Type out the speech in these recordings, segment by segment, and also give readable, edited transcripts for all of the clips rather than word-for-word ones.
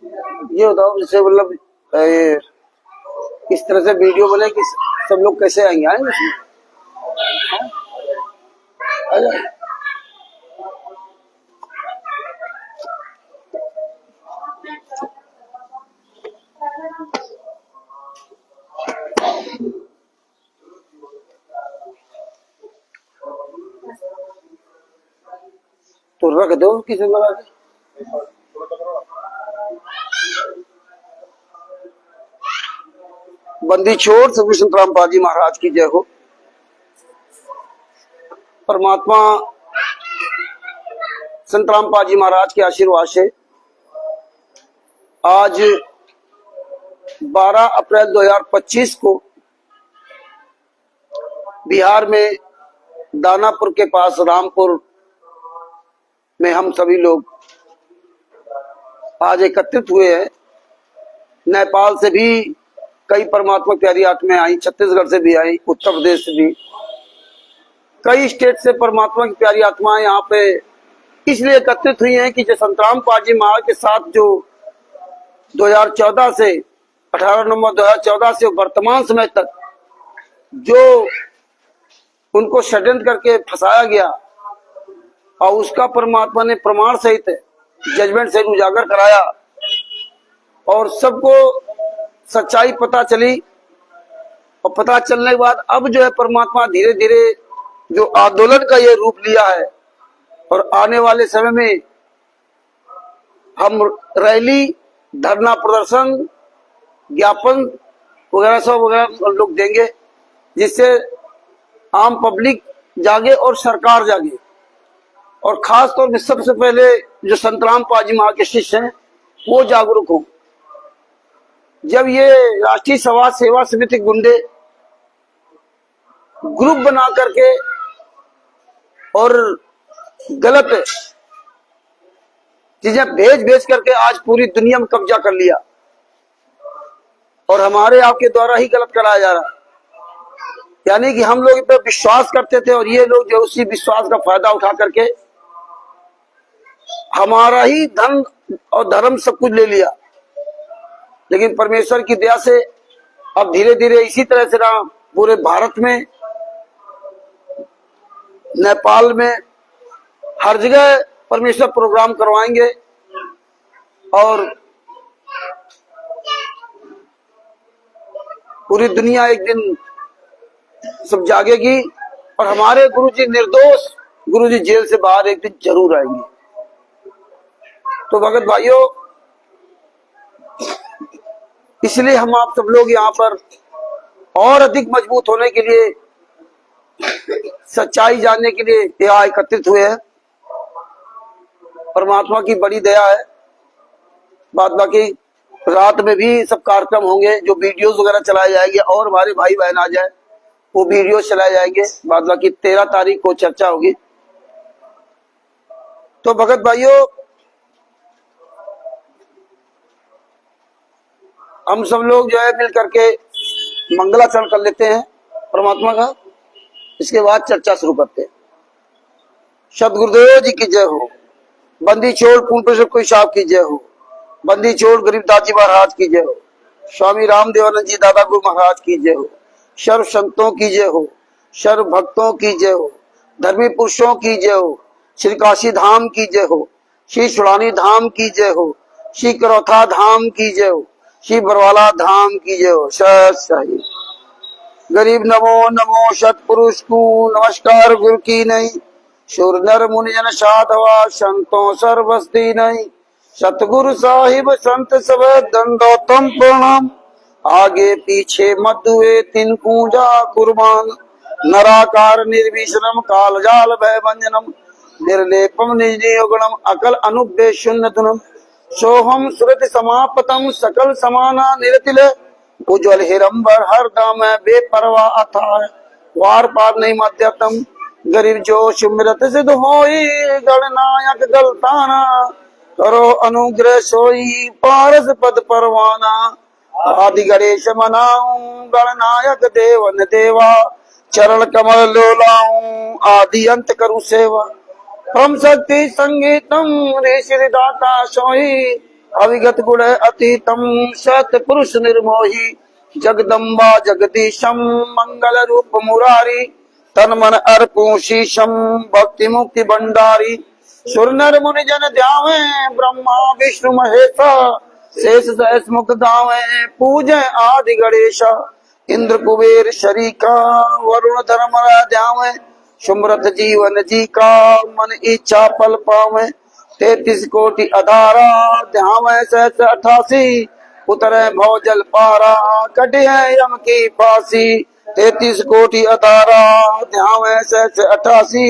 ये बताओ जैसे मतलब ये इस तरह से वीडियो बने कि सब लोग कैसे आएंगे? आएंगे इसमें? आ जाए। तो रख दो किसी लगा के। बंदी छोड़ सभी संत रामपाल जी महाराज की जय हो। परमात्मा संत रामपाल जी महाराज के आशीर्वाद से आज 12 अप्रैल 2025 को बिहार में दानापुर के पास रामपुर में हम सभी लोग आज एकत्रित हुए हैं। नेपाल से भी कई परमात्मा प्यारी आत्माएं आई, छत्तीसगढ़ से भी आई, उत्तर प्रदेश से भी, कई स्टेट से परमात्मा की प्यारी आत्माएं यहाँ पे इसलिए एकत्रित हुई हैं कि जो संत रामपाल जी महाराज के साथ जो 2014 से 18 नवंबर 2014 से वर्तमान समय तक जो उनको षड्यंत्र करके फंसाया गया और उसका परमात्मा ने प्रमाण सहित जजमेंट से उजागर कराया और सबको सच्चाई पता चली। और पता चलने के बाद अब जो है परमात्मा धीरे धीरे जो आंदोलन का ये रूप लिया है और आने वाले समय में हम रैली, धरना प्रदर्शन, ज्ञापन वगैरह सब वगैरह लोग देंगे, जिससे आम पब्लिक जागे और सरकार जागे। और खास तौर में सबसे पहले जो संत रामपाल जी महाराज के शिष्य हैं वो जागरूक हों। जब ये राष्ट्रीय समाज सेवा समिति गुंडे ग्रुप बना करके और गलत चीजें भेज करके आज पूरी दुनिया में कब्जा कर लिया और हमारे आपके द्वारा ही गलत कराया जा रहा, यानी कि हम लोग इस पर विश्वास करते थे और ये लोग जो उसी विश्वास का फायदा उठा करके हमारा ही धन और धर्म सब कुछ ले लिया। लेकिन परमेश्वर की दया से अब धीरे धीरे इसी तरह से ना पूरे भारत में, नेपाल में, हर जगह परमेश्वर प्रोग्राम करवाएंगे और पूरी दुनिया एक दिन सब जागेगी और हमारे गुरुजी निर्दोष गुरुजी जेल से बाहर एक दिन जरूर आएंगे। तो भगत भाइयों, इसलिए हम आप सब लोग यहाँ पर और अधिक मजबूत होने के लिए, सच्चाई जानने के लिए यहाँ एकत्रित हुए हैं। परमात्मा की बड़ी दया है। बाद बाकी रात में भी सब कार्यक्रम होंगे, जो वीडियोस वगैरह चलाए जाएंगे और हमारे भाई बहन आ जाए वो वीडियो चलाए जाएंगे। बाद बाकी 13 तारीख को चर्चा होगी। तो भगत भाइयों, हम सब लोग जो है मिल करके मंगलाचरण कर लेते हैं परमात्मा का, इसके बाद चर्चा शुरू करते हैं। सदगुरुदेव जी की जय हो। बंदी छोड़ पूर्ण कोई साहब की जय हो। बंदी छोड़ गरीबदास जी महाराज की जय हो। स्वामी रामदेवानंद जी दादा गुरु महाराज की जय हो। सर्व संतों की जय हो। सर्व भक्तों की जय हो। धर्मी पुरुषों की जय हो। श्री काशी धाम की जय हो। श्री सुड़ानी धाम की जय हो। श्री करौथा धाम की जय हो। श्री बरवाला धाम की जय हो। सही गरीब नमो नमो सतपुरुष को नमस्कार गुरु की नहीं। सुर नर मुनि जन साधवा संतों सर्वस्ती नहीं। सतगुरु साहिब संत सब दंडोतम प्रणाम। आगे पीछे मधुए तिन पूजा कुर्बान। नराकार निर्विषणम काल जाल भय भंजनम। निर्लेपम निजयोगणम अकल अनुभ्य शून्य धुनम। सोहम श्रुति समापतम सकल समाना निरतिल। उज्ज्वल हिरंबर हर दाम बेपरवा अथाय। वार पार नहीं मध्यतम गरीब जो सुमिरत सिद्ध होई। गणनायक गलताना करो अनुग्रह सोई। पारस पद परवाना आदि गणेश मनाऊं। गणनायक देवन देवा चरण कमल लोलाऊं। आदि अंत करूं सेवा परम शक्ति संगीतम रे श्री दाता सोई। अविगत गुण अतीतम सत पुरुष निर्मोही जगदम्बा जगदीशम मंगल रूप मुरारी तन मन अर्पू शीशम भक्ति मुक्ति भंडारी सुर नर मुनि जन ध्यावे ब्रह्मा विष्णु महेश शेष सहस मुख गावे पूजे आदि गणेश इंद्र कुबेर शरीका वरुण धर्म ध्यावे सुमृत जीवन जी का मन इच्छा पल पावे 33 कोटि अधारा ध्यावे सहस 88 उतरे भव जल पारा कटे यम की फांसी 33 कोटि अधारा ध्यावे सहस 88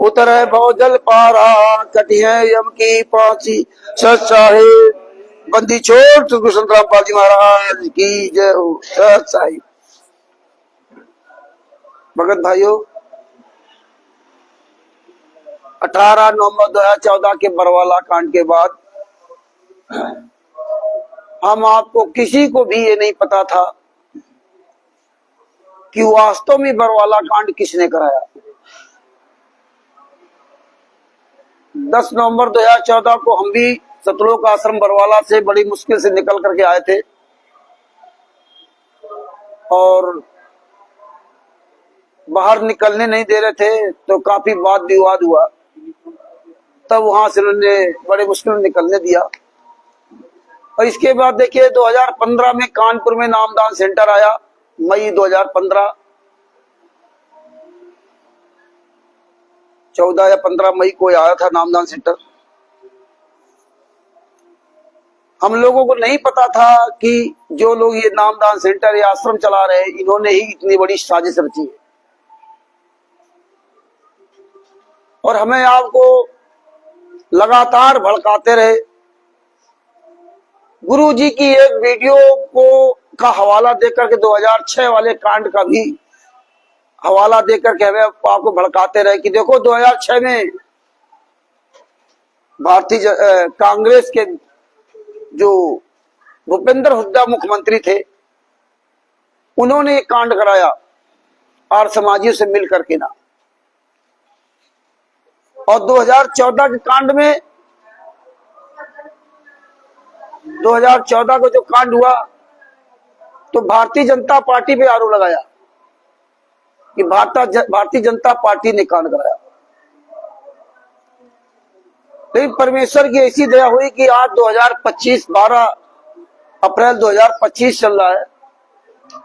उतरे भव जल पारा कटे यम की फांसी। सत साहिब बंदी छोड़ तो संतराम पाल जी महाराज की जय हो। सत साहिब। भगत भाइयों, 18 नवंबर 2014 के बरवाला कांड के बाद हम आपको किसी को भी ये नहीं पता था कि वास्तव में बरवाला कांड किसने कराया। 10 नवंबर 2014 को हम भी सतलोक आश्रम बरवाला से बड़ी मुश्किल से निकल करके आए थे और बाहर निकलने नहीं दे रहे थे, तो काफी वाद विवाद हुआ। तब वहां से उन्होंने बड़े मुश्किल में निकलने दिया। और इसके बाद देखिए 2015 में कानपुर में नामदान सेंटर आया। मई 2015 14 या 15 मई को आया था नामदान सेंटर। हम लोगों को नहीं पता था कि जो लोग ये नामदान सेंटर या आश्रम चला रहे हैं, इन्होंने ही इतनी बड़ी साजिश रची है। और हमें आपको लगातार भड़काते रहे। गुरु जी की एक वीडियो को का हवाला देकर के 2006 वाले कांड का भी हवाला देकर के हमें आपको भड़काते रहे कि देखो 2006 में भारतीय कांग्रेस के जो भूपेंद्र हुड्डा मुख्यमंत्री थे, उन्होंने एक कांड कराया और समाजियों से मिल करके ना। और 2014 के कांड में 2014 को जो कांड हुआ तो भारतीय जनता पार्टी पे आरोप लगाया कि भारतीय जनता पार्टी ने कांड कराया। लेकिन परमेश्वर की ऐसी दया हुई कि आज 2025 12 अप्रैल 2025 चल रहा है।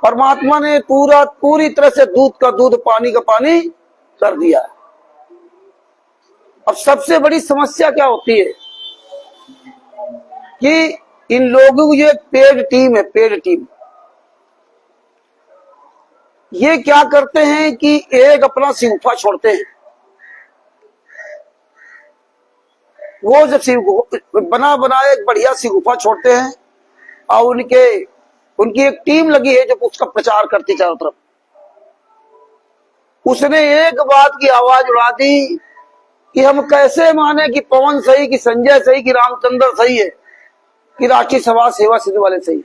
परमात्मा ने पूरी तरह से दूध का दूध पानी का पानी कर दिया है। अब सबसे बड़ी समस्या क्या होती है कि इन लोगों की जो पेड टीम है, पेड टीम, ये क्या करते हैं कि एक अपना सिंफा छोड़ते हैं। वो जब बना एक बढ़िया सी गुफा छोड़ते हैं और उनकी एक टीम लगी है जो उसका प्रचार करती चारों तरफ। उसने एक बात की आवाज उड़ा दी कि हम कैसे माने कि पवन सही, कि संजय सही, कि रामचंद्र सही है, कि राष्ट्रीय समाज सेवा सिंधु वाले सही।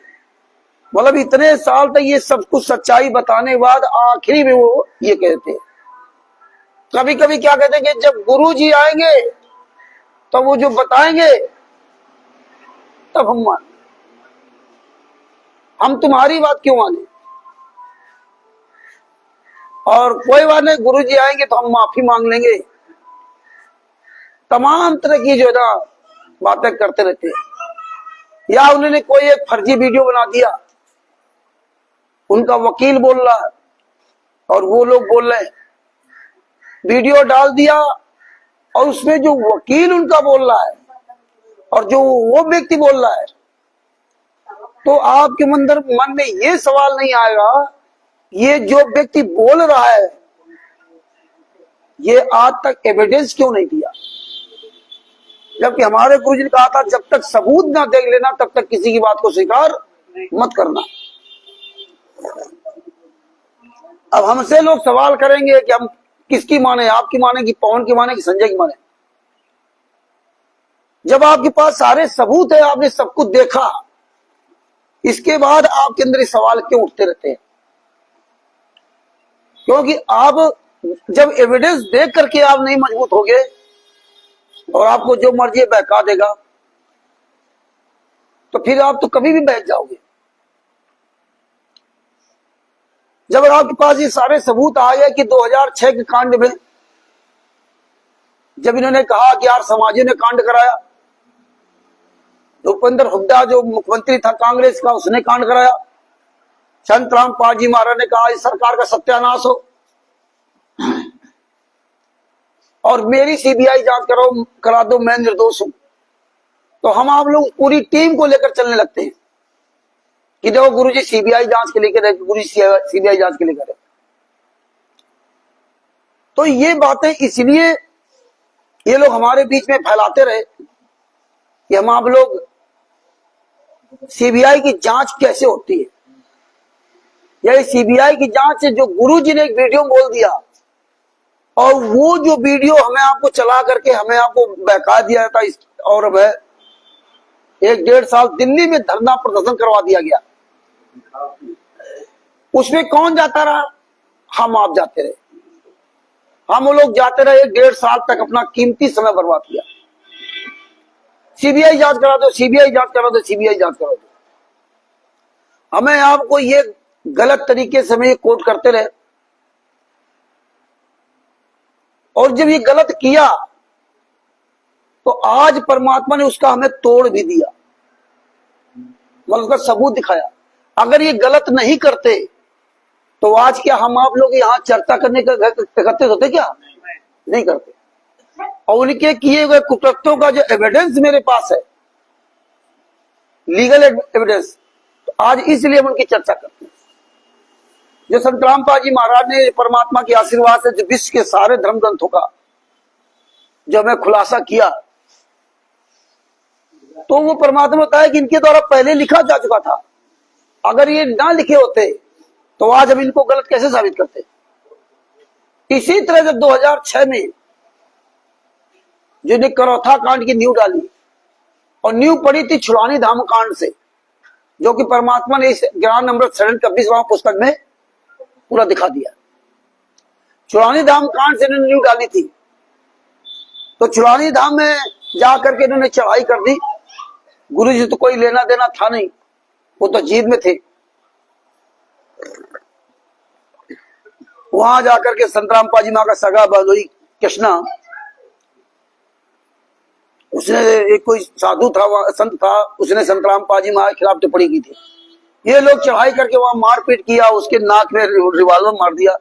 मतलब इतने साल तक ये सब कुछ सच्चाई बताने के बाद आखिरी में वो ये कहते हैं। कभी कभी क्या कहते हैं कि जब गुरु जी आएंगे तो वो जो बताएंगे तब हम मान, हम तुम्हारी बात क्यों माने। और कोई बात नहीं, गुरु जी आएंगे तो हम माफी मांग लेंगे। तमाम तरह की जो है ना बातें करते रहते हैं। या उन्होंने कोई एक फर्जी वीडियो बना दिया, उनका वकील बोल रहा है और वो लोग बोल रहे हैं, वीडियो डाल दिया और उसमें जो वकील उनका बोल रहा है और जो वो व्यक्ति बोल रहा है, तो आपके मन में ये सवाल नहीं आएगा ये जो व्यक्ति बोल रहा है ये आज तक एविडेंस क्यों नहीं दिया। जबकि हमारे गुरु जी ने कहा था जब तक सबूत ना देख लेना तब तक किसी की बात को स्वीकार मत करना। अब हमसे लोग सवाल करेंगे कि हम किसकी माने, आपकी माने कि पवन की माने कि संजय की माने। जब आपके पास सारे सबूत है, आपने सब कुछ देखा, इसके बाद आपके अंदर ये सवाल क्यों उठते रहते हैं। क्योंकि आप जब एविडेंस देख करके आप नहीं मजबूत होगे और आपको जो मर्जी बहका देगा। तो फिर आप तो कभी भी बैठ जाओगे। जब आपके पास ये सारे सबूत आ गए कि 2006 के कांड में जब इन्होंने कहा कि यार समाजियों ने कांड कराया, भूपेंद्र हुड्डा जो मुख्यमंत्री था कांग्रेस का, उसने कांड कराया, संतराम पाजी महाराज ने कहा इस सरकार का सत्यानाश हो और मेरी सीबीआई जांच करा दो, मैं निर्दोष हूं, तो हम आप लोग पूरी टीम को लेकर चलने लगते हैं कि देखो गुरुजी सीबीआई जांच के लेकर, गुरुजी सीबीआई जांच के लेकर। तो ये बातें इसलिए ये लोग हमारे बीच में फैलाते रहे कि हम आप लोग सीबीआई की जांच कैसे होती है, या सीबीआई की जांच से जो गुरुजी ने एक वीडियो बोल दिया और वो जो वीडियो हमें आपको चला करके हमें आपको बहका दिया था, और वह 1-1.5 साल दिल्ली में धरना प्रदर्शन करवा दिया गया, उसमें कौन जाता रहा? हम आप जाते रहे, हम लोग जाते रहे, 1-1.5 साल तक अपना कीमती समय बर्बाद किया। सीबीआई जांच करा दो, सीबीआई जांच करा दो, सीबीआई जांच करा दो। हमें आपको ये गलत तरीके से हमें कोट करते रहे, और जब ये गलत किया तो आज परमात्मा ने उसका हमें तोड़ भी दिया, मतलब उसका सबूत दिखाया। अगर ये गलत नहीं करते तो आज क्या हम आप लोग यहाँ चर्चा करने का करते होते? क्या नहीं करते। और उनके किए हुए कुकृत्यों का जो एविडेंस मेरे पास है, लीगल एविडेंस, तो आज इसलिए हम उनकी चर्चा करते हैं। जो संतराम पाजी महाराज ने परमात्मा के आशीर्वाद से जो विश्व के सारे धर्म ग्रंथों का जो हमें खुलासा किया, तो वो परमात्मा होता है कि इनके द्वारा पहले लिखा जा चुका था। अगर ये ना लिखे होते तो आज हम इनको गलत कैसे साबित करते? इसी तरह जब 2006 में जिन्हें करौथा कांड की नींव डाली और नींव पड़ी थी छुड़ानी धाम कांड से, जो कि परमात्मा ने इस ज्ञान अमृत शरण 26वां पुस्तक में पूरा दिखा दिया। छुड़ानी धाम कांड से इन्होंने नींव डाली थी, तो छुड़ानी धाम में जाकर के इन्होंने चढ़ाई कर दी। गुरु जी तो कोई लेना देना था नहीं, वो तो जीत में थे। वहां जाकर के संतराम पाजी माँ का सगा बहनोई कृष्णा, उसने एक कोई साधु था, संत था, उसने संतराम पाजी माँ के खिलाफ टिप्पणी की थी। ये लोग चढ़ाई करके वहां मारपीट किया, उसके नाक में रिवाल्वर मार दिया।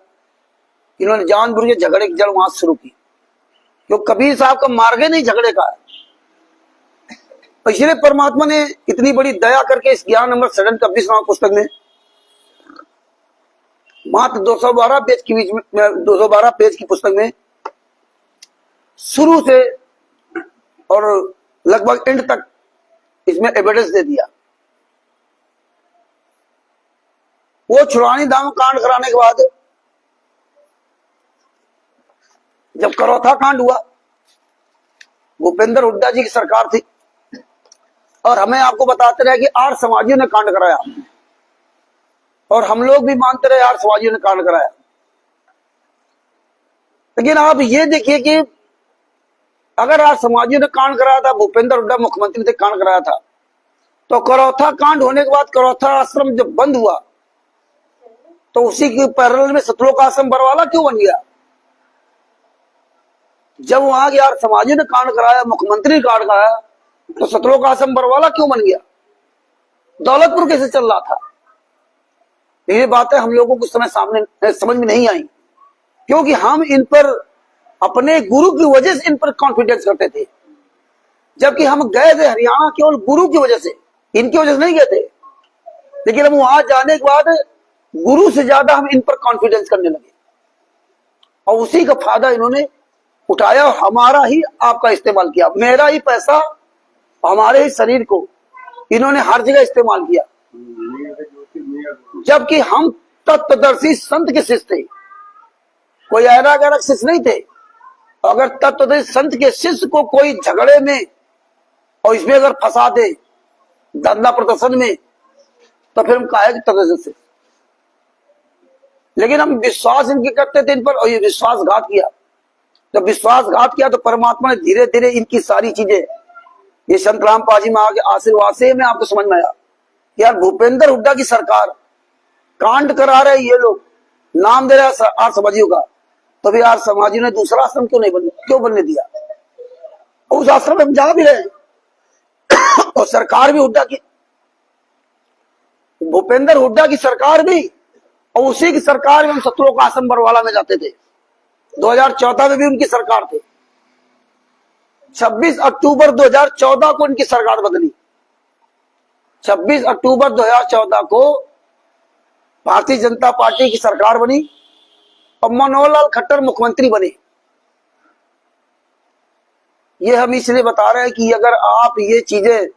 इन्होंने जानबूझ के झगड़े की जड़ वहां शुरू की, क्योंकि कबीर साहब का मार्ग नहीं झगड़े का है। इसलिए परमात्मा ने इतनी बड़ी दया करके इस ज्ञान अमृत शरण 26वां पुस्तक में मात्र 212 पेज के बीच में, 212 पेज की पुस्तक में शुरू से और लगभग एंड तक इसमें एविडेंस दे दिया। वो छुड़ानी धाम कांड कराने के बाद जब करौथा कांड हुआ, भूपेंद्र हुड्डा जी की सरकार थी और हमें आपको बताते रहे कि 8 समाजियों ने कांड कराया, और हम लोग भी मानते रहे 8 समाजियों ने कांड कराया। लेकिन आप ये देखिए कि अगर 8 समाजियों ने कांड कराया था, भूपेंद्र हुड्डा मुख्यमंत्री थे, कांड कराया था, तो करौथा कांड होने के बाद करौथा आश्रम जब बंद हुआ तो उसी के पैरेलल में सतलोक आश्रम बरवाला क्यों बन गया? जब वहां के 8 समाजियों ने कांड कराया, मुख्यमंत्री कांड कराया, तो सतलोक आश्रम बरवाला क्यों बन गया? दौलतपुर कैसे चल रहा था? ये बातें हम लोगों को समय सामने समझ में नहीं आई, क्योंकि हम इन पर अपने गुरु की वजह से इन पर कॉन्फिडेंस करते थे। जबकि हम गए थे हरियाणा केवल गुरु की वजह से, इनकी वजह से नहीं गए थे। लेकिन हम वहां जाने के बाद गुरु से ज्यादा हम इन पर कॉन्फिडेंस करने लगे, और उसी का फायदा इन्होंने उठाया, हमारा ही आपका इस्तेमाल किया, मेरा ही पैसा, हमारे ही शरीर को इन्होंने हर जगह इस्तेमाल किया। जबकि हम तत्वदर्शी संत के शिष्य थे, कोई ऐरा गैरा शिष्य नहीं थे। अगर तत्वदर्शी संत के शिष्य को कोई झगड़े में और इसमें अगर फंसा दे, धरना प्रदर्शन में, तो फिर हम काहे तत्वदर्शी। लेकिन हम विश्वास इनके करते थे इन पर, और ये विश्वासघात किया। जब विश्वासघात किया तो परमात्मा ने धीरे धीरे इनकी सारी चीजें ये संत राम पाजी महा के आशीर्वाद से मैं आपको समझ में आया यार भूपेंद्र हुड्डा की सरकार कांड करा रहे ये लोग, नाम दे रहा है आर्य समाजियों का, तो भी आर्य समाजियों ने दूसरा आश्रम क्यों बनने दिया? उस आश्रम में हम जा भी रहे और सरकार भी हुड्डा की, भूपेंद्र हुड्डा की सरकार भी, और उसी की सरकार में हम शत्रुओं का आश्रम बरवाला में जाते थे। 2014 में भी उनकी सरकार थी। 26 अक्टूबर 2014 को उनकी सरकार बदली। 26 अक्टूबर 2014 को भारतीय जनता पार्टी की सरकार बनी और मनोहर लाल खट्टर मुख्यमंत्री बने। ये हम इसलिए बता रहे हैं कि अगर आप ये चीजें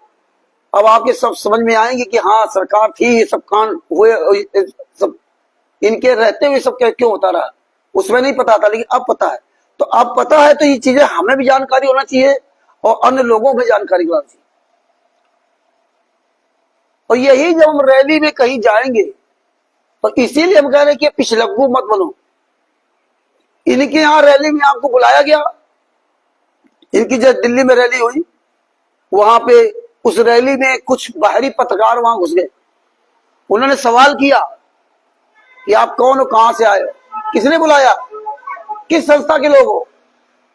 अब आपके सब समझ में आएंगे कि हाँ सरकार थी, ये सब कांड हुए, सब इनके रहते हुए सब क्यों होता रहा, उसमें नहीं पता था, लेकिन अब पता है। तो अब पता है तो ये चीजें हमें भी जानकारी होना चाहिए और अन्य लोगों में जानकारी होना चाहिए। और यही जब हम रैली में कहीं जाएंगे तो इसीलिए हम कह रहे हैं कि पिछलग्गू मत बनो। इनके यहाँ रैली में आपको बुलाया गया, इनकी जब दिल्ली में रैली हुई वहां पे उस रैली में कुछ बाहरी पत्रकार वहां घुस गए। उन्होंने सवाल किया कि आप कौन हो, कहां से आए हो, किसने बुलाया, किस संस्था के लोग हो?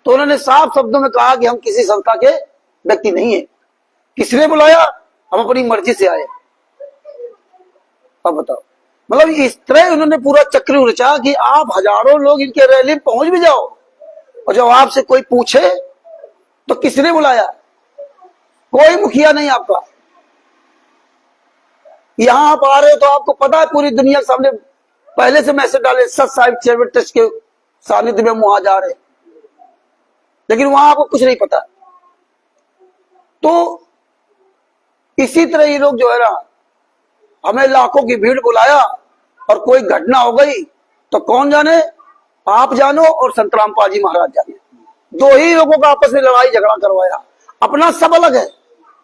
तो उन्होंने साफ शब्दों में कहा कि हम किसी संस्था के व्यक्ति नहीं है। किसने बुलाया? हम अपनी मर्जी से आए। अब बताओ, मतलब इस तरह उन्होंने पूरा चक्र रचा कि आप हजारों लोग इनके रैली में पहुंच भी जाओ और जब आपसे कोई पूछे तो किसने बुलाया? कोई मुखिया नहीं आपका। यहां आप आ रहे हो तो आपको पता है पूरी दुनिया के सामने पहले से मैसेज डाले सत साहिब चैरिटेबल ट्रस्ट के सानिध्य में वहां जा रहे, लेकिन वहां आपको कुछ नहीं पता। तो इसी तरह ये लोग जो है ना, हमें लाखों की भीड़ बुलाया और कोई घटना हो गई तो कौन जाने, आप जानो और संत राम पाजी महाराज जाने। दो ही लोगों का आपस में लड़ाई झगड़ा करवाया, अपना सब अलग है।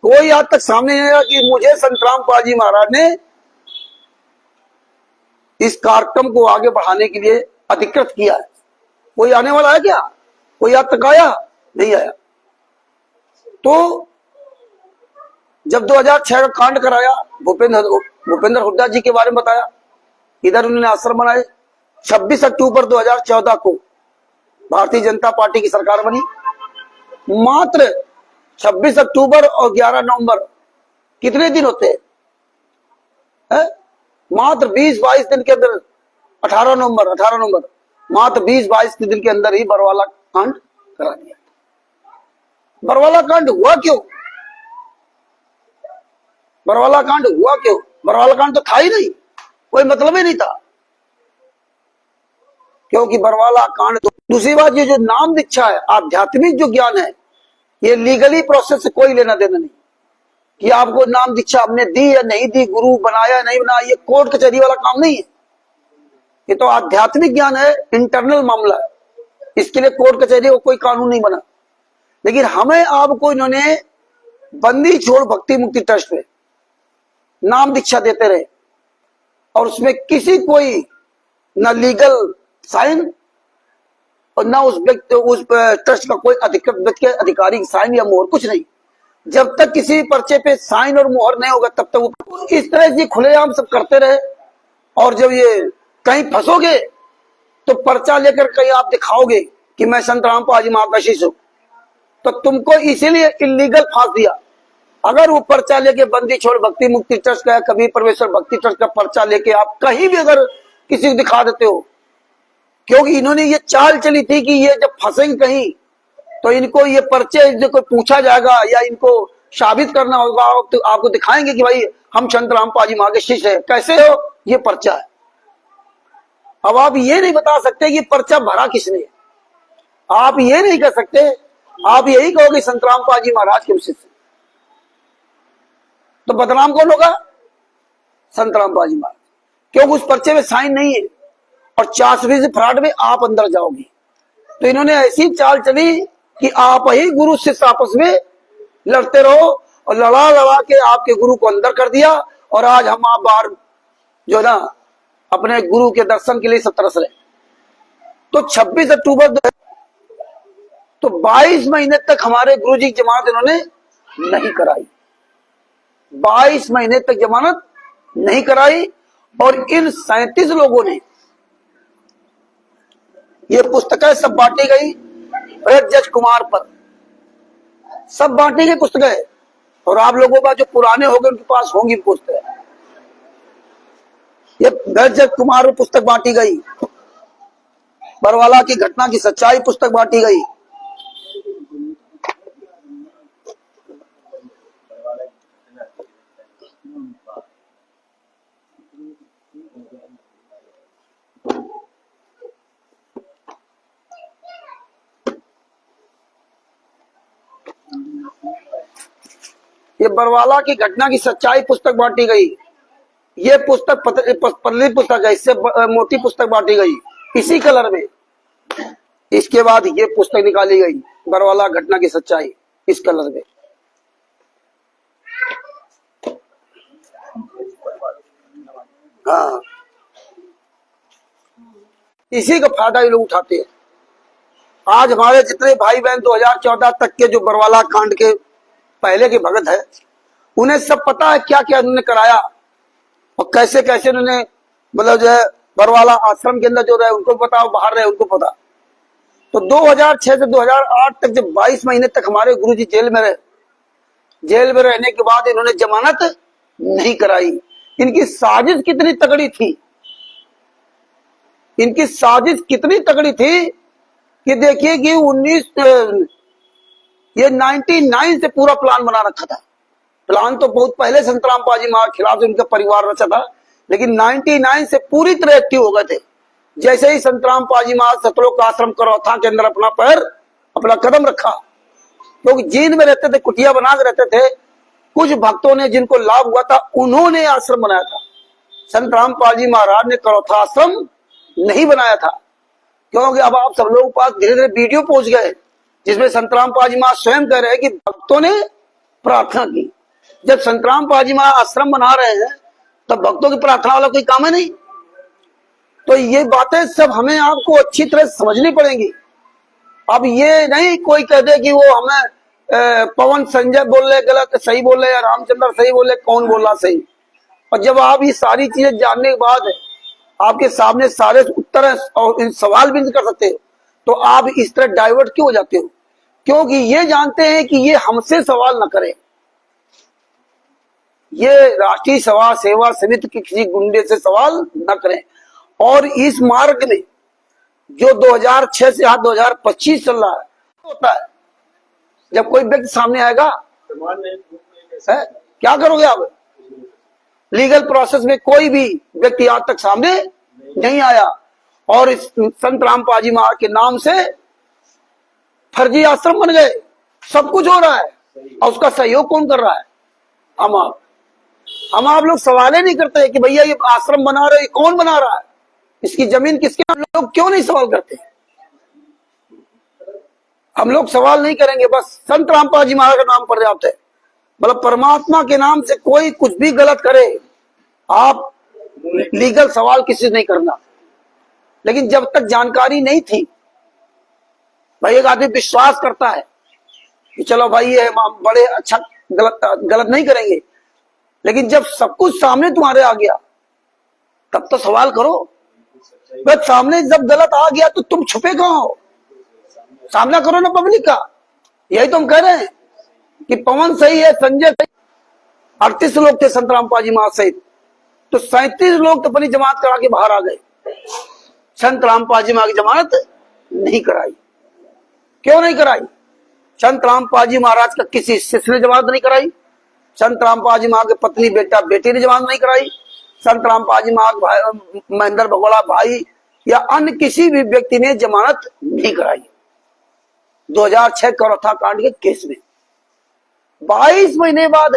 कोई आज तक सामने नहीं आया कि मुझे संत राम पाजी महाराज ने इस कार्यक्रम को आगे बढ़ाने के लिए अधिकृत किया है। कोई आने वाला है क्या? कोई आज तक आया? नहीं आया। तो जब 2006 का कांड कराया, भूपेंद्र हुड्डा जी के बारे में बताया, इधर उन्होंने आश्रम बनाए। 26 अक्टूबर 2014 को भारतीय जनता पार्टी की सरकार बनी। मात्र 26 अक्टूबर और 11 नवंबर कितने दिन होते हैं? मात्र 20-22 दिन के अंदर 18 नवंबर मात्र 20-22 दिन के अंदर ही बरवाला कांड करा दिया। बरवाला कांड हुआ क्यों? बरवाला कांड हुआ क्यों? बरवाला कांड तो था ही नहीं, कोई मतलब ही नहीं था, क्योंकि बरवाला कांड तो। दूसरी बात, ये जो नाम दीक्षा है, आध्यात्मिक जो ज्ञान है, ये लीगली प्रोसेस से कोई लेना देना नहीं कि आपको नाम दीक्षा हमने दी या नहीं दी, गुरु बनाया या नहीं बनाया, ये कोर्ट कचहरी वाला काम नहीं है। ये तो आध्यात्मिक ज्ञान है, इंटरनल मामला है, इसके लिए कोर्ट कचहरी को कोई कानून नहीं बना। लेकिन हमें आपको इन्होंने बंदी छोड़ भक्ति मुक्ति ट्रस्ट में नाम दीक्षा देते रहे और उसमें किसी कोई न लीगल साइन और ना उस ट्रस्ट का कोई अधिकृत व्यक्ति अधिकारी साइन या मोहर, कुछ नहीं। जब तक किसी पर्चे पे साइन और मोहर नहीं होगा तब तक वो इस तरह से खुलेआम सब करते रहे। और जब ये कहीं फंसोगे तो पर्चा लेकर कहीं आप दिखाओगे कि मैं संत राम पाजी महा का शिष्य हूं, तो तुमको इसीलिए इलीगल फांस दिया। अगर वो पर्चा लेके बंदी छोड़ भक्ति मुक्ति ट्रस्ट का, कबीर परमेश्वर भक्ति ट्रस्ट का पर्चा लेके आप कहीं भी अगर किसी को दिखा देते हो, क्योंकि इन्होंने ये चाल चली थी कि ये जब फंसेंगे कहीं तो इनको ये पर्चे जो कोई पूछा जाएगा या इनको साबित करना होगा तो आपको दिखाएंगे कि भाई हम संत राम पाजी महा के शिष्य है। कैसे हो? ये पर्चा है। अब आप ये नहीं बता सकते कि पर्चा भरा किसने, आप ये नहीं कह सकते, आप यही कहोगे संत राम पाजी महाराज के शिष्य, तो बदनाम कौन होगा? संत राम पाजी महाराज, क्योंकि उस पर्चे में साइन नहीं है और 4% फ्रॉड में आप अंदर जाओगे। तो इन्होंने ऐसी चाल चली कि आप ही गुरु शिष्य आपस में लड़ते रहो और लड़ा लड़ा के आपके गुरु को अंदर कर दिया। और आज हम आप बाहर जो ना अपने गुरु के दर्शन के लिए सब तरस रहे। तो 26 अक्टूबर तो 22 महीने तक हमारे गुरु जी की जमात इन्होंने नहीं कराई, 22 महीने तक जमानत नहीं कराई। और इन 37 लोगों ने ये पुस्तकें सब बांटी गई जज कुमार पर, सब बांटी गई पुस्तकें। और आप लोगों का जो पुराने हो गए उनके पास होंगी पुस्तकें। ये जज कुमार पर पुस्तक बांटी गई, बरवाला की घटना की सच्चाई पुस्तक बांटी गई। ये बरवाला की घटना की सच्चाई पुस्तक बांटी गई। ये पुस्तक पतली पुस्तक है, इससे मोटी पुस्तक बांटी गई इसी कलर में। इसके बाद ये पुस्तक निकाली गई, बरवाला घटना की सच्चाई, इस कलर में। हाँ, इसी का फायदा ये लोग उठाते हैं। आज हमारे जितने भाई बहन 2014 तक के जो बरवाला कांड के पहले के भगत है, उन्हें सब पता है क्या क्या उन्होंने कराया और कैसे कैसे उन्होंने, मतलब जो है बरवाला आश्रम के अंदर जो रहे उनको पता, बाहर रहे उनको पता। तो 2006 से 2008 तक जब 22 महीने तक हमारे गुरुजी जेल में रहे, जेल में रहने के बाद इन्होंने जमानत नहीं कराई। इनकी साजिश कितनी तगड़ी थी, इनकी साजिश कितनी तगड़ी थी कि देखिए कि 99 से पूरा प्लान बना रखा था। प्लान तो बहुत पहले संतराम पाजी महाराज खिलाफ उनका परिवार रचा था, लेकिन 99 से पूरी तरह एक्टिव हो गए थे। जैसे ही संतराम पाजी महाराज सतलोक आश्रम करौथा के अंदर अपना पैर, अपना कदम रखा, लोग जींद में रहते थे, कुटिया बना के रहते थे। कुछ भक्तों ने जिनको लाभ हुआ था उन्होंने आश्रम बनाया था। संतराम पाजी महाराज ने करौथा आश्रम नहीं बनाया था, क्योंकि अब आप सब लोगों के पास धीरे धीरे वीडियो पहुंच गए जिसमें संतराम पाजी महाराज स्वयं कह रहे हैं कि भक्तों ने प्रार्थना की। जब संतराम पाजी महाराज आश्रम बना रहे हैं तब भक्तों की प्रार्थना वाला कोई काम है नहीं। तो ये बातें सब हमें आपको अच्छी तरह समझनी पड़ेंगी। अब ये नहीं कोई कह दे कि वो हमें पवन संजय बोल रहे गलत, सही बोल रहे, या रामचंद्र सही बोल रहे, कौन बोल रहा सही। और जब आप ये सारी चीजें जानने के बाद आपके सामने सारे उत्तर हैं और इन सवाल भी नहीं कर सकते, तो आप इस तरह डाइवर्ट क्यों हो जाते हो? क्योंकि ये जानते हैं कि ये हमसे सवाल न करें, ये राष्ट्रीय सेवा समिति के किसी गुंडे से सवाल न करें। और इस मार्ग में जो 2006 से 2025 चल रहा है, होता है जब कोई व्यक्ति सामने आएगा है, क्या करोगे आप? लीगल प्रोसेस में कोई भी व्यक्ति आज तक सामने नहीं आया और इस संत राम पाजी महाराज के नाम से फर्जी आश्रम बन गए। सब कुछ हो रहा है और उसका सहयोग कौन कर रहा है? हम आप लोग सवाल ही नहीं करते कि भैया ये आश्रम बना रहे, कौन बना रहा है, इसकी जमीन किसके? हम लोग क्यों नहीं सवाल करते? हम लोग सवाल नहीं करेंगे, बस संत रामपाल जी महाराज का नाम पर्याप्त है। मतलब परमात्मा के नाम से कोई कुछ भी गलत करे, आप लीगल सवाल किसी से नहीं करना। लेकिन जब तक जानकारी नहीं थी, भाई एक आदमी विश्वास करता है कि चलो भाई ये बड़े अच्छा गलत नहीं करेंगे, लेकिन जब सब कुछ सामने तुम्हारे आ गया तब तो सवाल करो। बस सामने जब गलत आ गया तो तुम छुपे कहां हो? सामना करो ना पब्लिक का। यही तो हम कह रहे हैं कि पवन सही है, संजय सही, 38 लोग थे संत रामपाल जी महाराज सहित, तो 37 लोग तो अपनी जमात करा के बाहर आ गए। संत रामपाल जी महाराज की जमानत नहीं कराई। क्यों नहीं कराई? संत रामपाल जी महाराज का किसी शिष्य ने जमानत नहीं कराई, संत रामपाल जी महाराज के पत्नी बेटी ने जमानत नहीं कराई, संत रामपाल जी महाराज महेंद्र भगोड़ा भाई या अन्य किसी भी व्यक्ति ने जमानत नहीं कराई। 2006 करौथा कांड के केस में 22 महीने बाद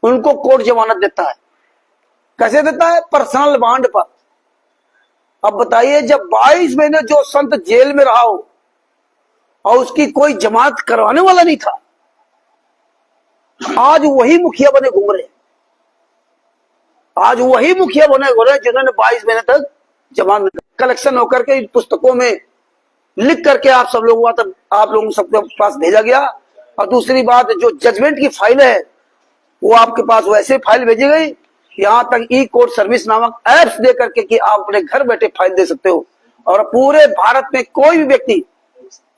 उनको कोर्ट जमानत देता है। कैसे देता है? पर्सनल बॉन्ड पर। अब बताइए, जब 22 महीने जो संत जेल में रहा हो और उसकी कोई जमानत करवाने वाला नहीं था, आज वही मुखिया बने घूम रहे, आज वही मुखिया बने घूम रहे जिन्होंने 22 महीने तक जमानत कलेक्शन होकर के पुस्तकों में लिख करके आप सब लोगों तक आप लोगों सबके पास भेजा गया और दूसरी बात, जो जजमेंट की फाइल है वो आपके पास वैसे फाइल भेजी गई, यहां तक ई कोर्ट सर्विस नामक एप्स दे करके कि आप अपने घर बैठे फाइल दे सकते हो। और पूरे भारत में कोई भी व्यक्ति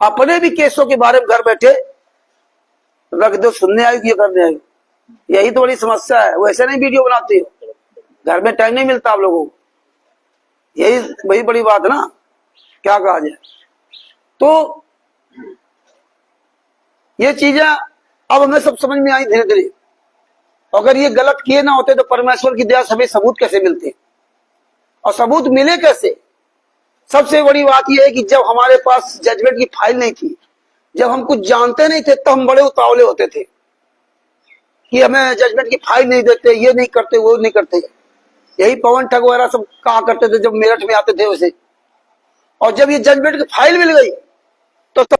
अपने भी केसों के बारे में घर बैठे रख दो, सुनने आएगी, ये करने आएगी। यही तो बड़ी समस्या है। वैसे नहीं वीडियो बनाते हो, घर में टाइम नहीं मिलता आप लोगों को, यही वही बड़ी बात है ना, क्या कहा जाए। तो ये चीजें अब हमें सब समझ में आई धीरे धीरे। अगर ये गलत किए ना होते तो परमेश्वर की दया से हमें सबूत कैसे मिलते, और सबूत मिले कैसे। सबसे बड़ी बात यह है कि जब हमारे पास जजमेंट की फाइल नहीं थी, जब हम कुछ जानते नहीं थे, तब हम बड़े उतावले होते थे कि हमें जजमेंट की फाइल नहीं देते, ये नहीं करते, वो नहीं करते। यही पवन ठग वगैरह सब कहा करते थे जब मेरठ में आते थे वैसे। और जब ये जजमेंट की फाइल मिल गई तो तब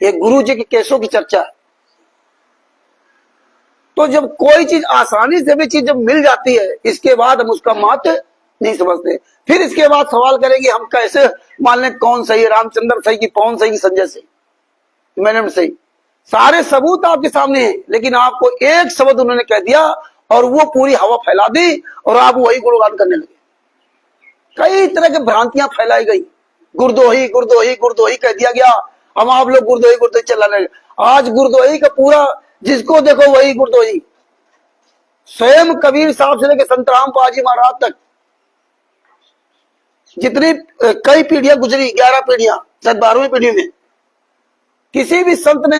ये गुरु जी के केसों की चर्चा है। तो जब कोई चीज आसानी से भी चीज जब मिल जाती है, इसके बाद हम उसका महत्व नहीं समझते। फिर इसके बाद सवाल करेंगे हम कैसे मान लें कौन सही है, रामचंद्र सही कि पवन सही कि संजय सही, मैंने सही। सारे सबूत आपके सामने हैं, लेकिन आपको एक शब्द उन्होंने कह दिया और वो पूरी हवा फैला दी और आप वही गुणगान करने लगे। कई तरह की भ्रांतियां फैलाई गई, गुरदोही गुरदोही गुरदोही कह दिया गया, हम आप लोग गुरदोही गुरदोही चलाने लगे। आज गुरदोही का पूरा जिसको देखो वही गुरदोही। स्वयं कबीर साहब से लेकर संत रामपाल महाराज तक जितनी कई पीढ़ियां गुजरी, 11 पीढ़ियां, शायद 12वीं पीढ़ी में किसी भी संत ने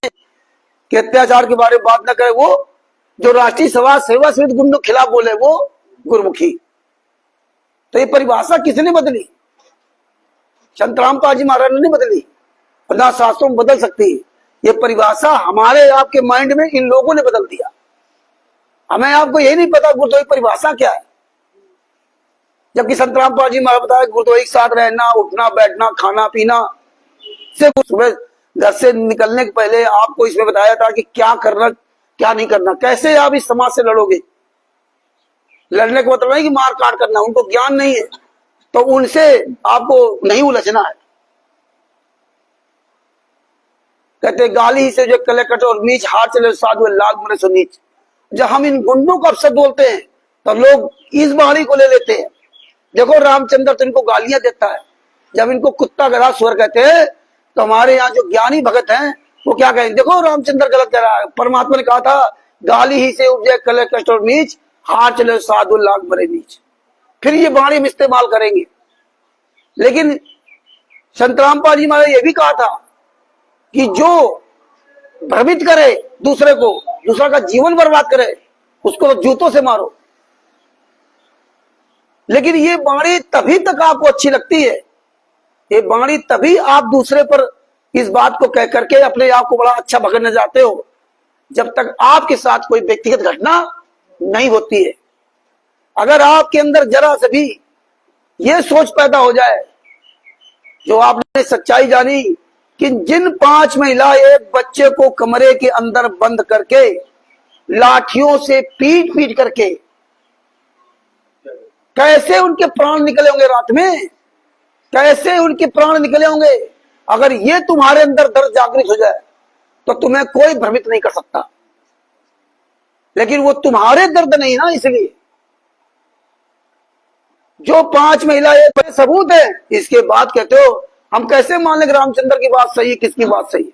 के अत्याचार के बारे में बात न करे। वो जो राष्ट्रीय सभा सेवा समिति गुंडों के खिलाफ बोले वो गुरमुखी। तो ये परिभाषा किसने बदली? संत रामपाल जी महाराज ने नहीं बदली, और ना शास्त्रों में बदल सकती है। ये परिभाषा हमारे आपके माइंड में इन लोगों ने बदल दिया। हमें आपको यही नहीं पता गुरदोही परिभाषा क्या है, जबकि संत रामपाल जी महाराज बताया गुरदोही के साथ रहना, उठना बैठना, खाना पीना। सिर्फ सुबह घर से निकलने के पहले आपको इसमें बताया था कि क्या करना क्या नहीं करना। कैसे आप इस समाज से लड़ोगे? लड़ने का मतलब नहीं कि मार काट करना, उनको ज्ञान नहीं है तो उनसे आपको नहीं उलझना है। कहते गाली से जो कले कटे और नीच, हाथ चले साधु लाग मरे सो नीच। जब हम इन गुंडों को अपशब्द बोलते हैं तो लोग इस बाणी को ले लेते हैं। देखो रामचंद्र तो इनको गालियां देता है, जब इनको कुत्ता गधा स्वर कहते हैं तो हमारे यहाँ जो ज्ञानी भगत हैं वो क्या कहेंगे, देखो रामचंद्र गलत कह रहा है। परमात्मा ने कहा था गाली ही से उपजे कले कष्ट और नीच, हाथ चले साधु लाग मरे नीच। फिर ये बाणी हम इस्तेमाल करेंगे। लेकिन संत रामपाल जी महाराज ये भी कहा था कि जो भ्रमित करे दूसरे को, दूसरा का जीवन बर्बाद करे, उसको तो जूतों से मारो। लेकिन ये बाणी तभी तक आपको अच्छी लगती है, ये बाणी तभी आप दूसरे पर इस बात को कह करके अपने आप को बड़ा अच्छा भगने जाते हो, जब तक आपके साथ कोई व्यक्तिगत घटना नहीं होती है। अगर आपके अंदर जरा से भी ये सोच पैदा हो जाए, जो आपने सच्चाई जानी कि जिन 5 महिला एक बच्चे को कमरे के अंदर बंद करके लाठियों से पीट पीट करके कैसे उनके प्राण निकले होंगे रात में, कैसे उनके प्राण निकले होंगे। अगर ये तुम्हारे अंदर दर्द जागृत हो जाए तो तुम्हें कोई भ्रमित नहीं कर सकता। लेकिन वो तुम्हारे दर्द नहीं ना, इसलिए जो 5 महिलाएं बड़े सबूत है। इसके बाद कहते हो हम कैसे मान लें रामचंद्र की बात सही है, किसकी बात सही है?